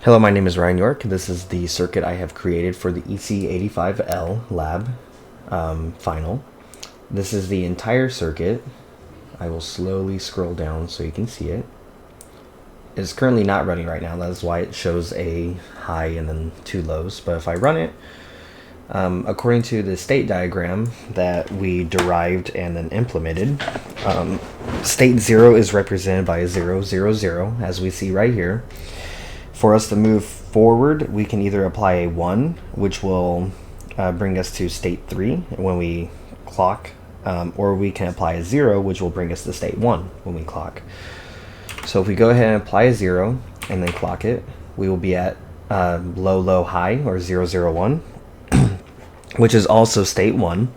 Hello, my name is Ryan York. This is the circuit I have created for the EC85L lab final. This is the entire circuit. I will slowly scroll down so you can see it. It's currently not running right now. That's why it shows a high and then two lows. But if I run it, according to the state diagram that we derived and then implemented, state 0 is represented by a 0, 0, 0, as we see right here. For us to move forward, we can either apply a 1, which will bring us to state 3 when we clock, or we can apply a 0, which will bring us to state 1 when we clock. So if we go ahead and apply a 0 and then clock it, we will be at low, low, high, or 0, 0, 1, which is also state 1.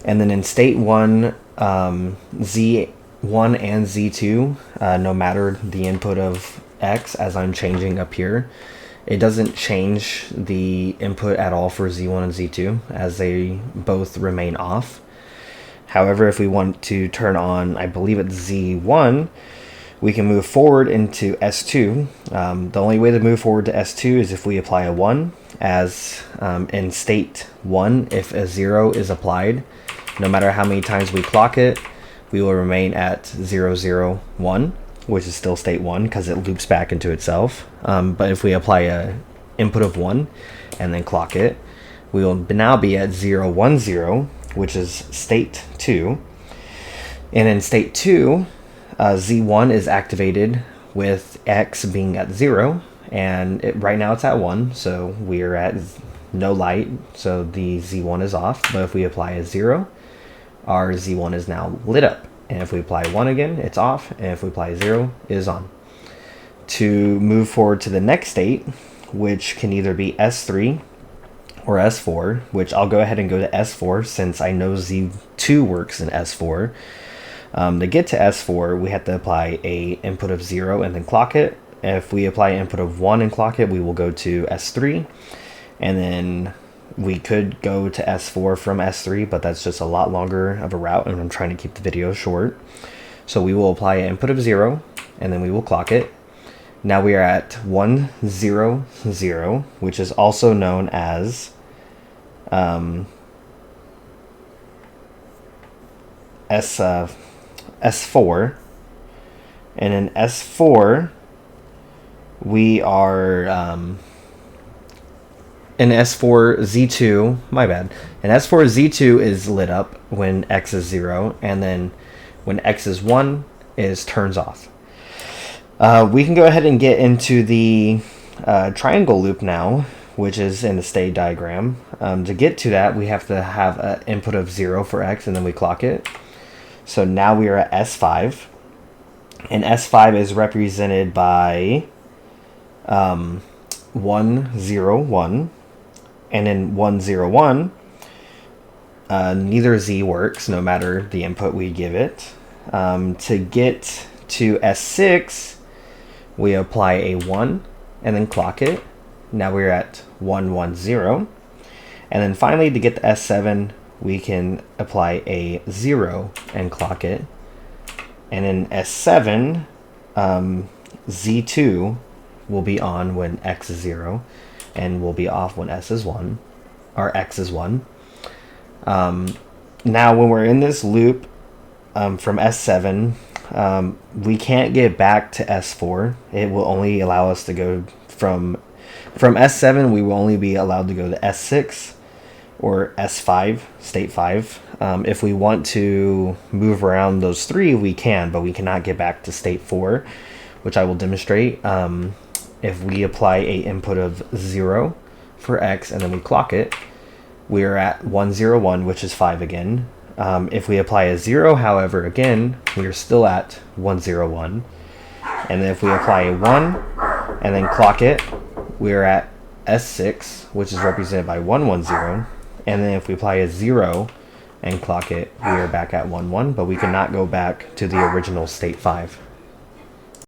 And then in state 1, Z1 and Z2, no matter the input of X, as I'm changing up here, it doesn't change the input at all for Z1 and Z2, as they both remain off. However, if we want to turn on, I believe it's Z1, we can move forward into S2. The only way to move forward to S2 is if we apply a 1, as in state 1, if a 0 is applied, no matter how many times we clock it, we will remain at 0, 0, 1, which is still state 1 because it loops back into itself. But if we apply a input of 1 and then clock it, we will now be at 0, 1, 0, which is state 2. And in state 2, Z1 is activated with X being at 0, and right now it's at 1, so we're at no light, so the Z1 is off. But if we apply a 0, our Z1 is now lit up. And if we apply 1 again, it's off. And if we apply 0, it is on. To move forward to the next state, which can either be S3 or S4, which I'll go ahead and go to S4 since I know Z2 works in S4. To get to S4, we have to apply a input of 0 and then clock it. If we apply an input of 1 and clock it, we will go to S3. And then we could go to S4 from S3, but that's just a lot longer of a route, and I'm trying to keep the video short. So we will apply an input of 0, and then we will clock it. Now we are at 1, 0, 0, which is also known as S4. And in S4, we are... in S4 Z2, my bad. In S4 Z2 is lit up when X is 0, and then when X is 1, it turns off. We can go ahead and get into the triangle loop now, which is in the state diagram. To get to that, we have to have an input of 0 for X, and then we clock it. So now we are at S5, and S5 is represented by 1, 0, 1. And in 1, 0, 1, neither Z works, no matter the input we give it. To get to S6, we apply a 1 and then clock it. Now we're at 1, 1, 0. And then finally, to get to S7, we can apply a 0 and clock it. And in S7, Z2 will be on when X is 0. And will be off when S is 1, or X is 1. Now, when we're in this loop from S7, we can't get back to S4. It will only allow us to go from S7. We will only be allowed to go to S6 or S5, state 5. If we want to move around those three, we can, but we cannot get back to state 4, which I will demonstrate. If we apply a input of 0 for X and then we clock it, we are at 1, 0, 1, which is 5 again. If we apply a 0, however, again, we are still at 1, 0, 1. And then if we apply a 1 and then clock it, we are at S6, which is represented by 1, 1, 0. And then if we apply a 0 and clock it, we are back at 1, 1, but we cannot go back to the original state 5.